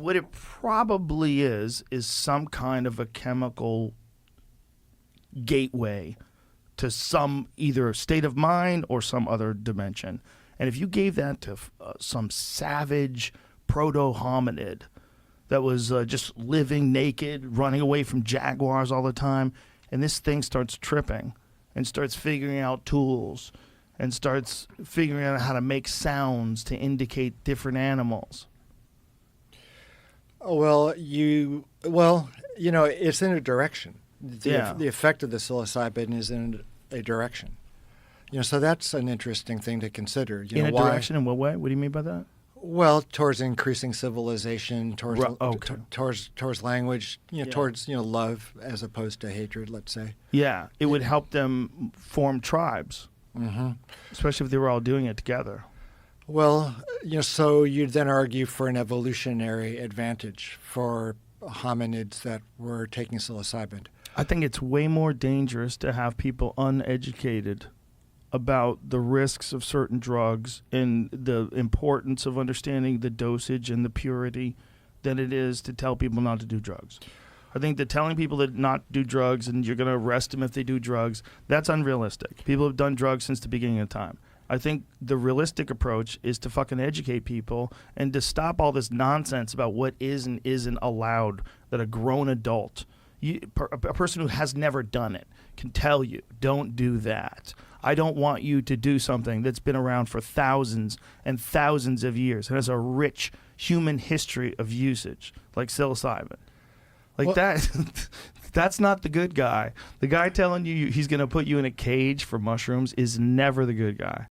what it probably is some kind of a chemical gateway to some either state of mind or some other dimension. And if you gave that to some savage proto-hominid that was just living naked, running away from jaguars all the time, and this thing starts tripping and starts figuring out tools and starts figuring out how to make sounds to indicate different animals. Well, it's in a direction. The effect of the psilocybin is in a direction. So that's an interesting thing to consider. Direction in what way? What do you mean by that? Well, towards increasing civilization, towards language, towards love as opposed to hatred. Let's say. Yeah, it would help them form tribes, especially if they were all doing it together. Well, so you'd then argue for an evolutionary advantage for hominids that were taking psilocybin. I think it's way more dangerous to have people uneducated about the risks of certain drugs and the importance of understanding the dosage and the purity than it is to tell people not to do drugs. I think that telling people to not do drugs and you're going to arrest them if they do drugs, that's unrealistic. People have done drugs since the beginning of time. I think the realistic approach is to fucking educate people and to stop all this nonsense about what is and isn't allowed that a grown adult, a person who has never done it, can tell you, don't do that. I don't want you to do something that's been around for thousands and thousands of years and has a rich human history of usage, like psilocybin. That's not the good guy. The guy telling you he's going to put you in a cage for mushrooms is never the good guy.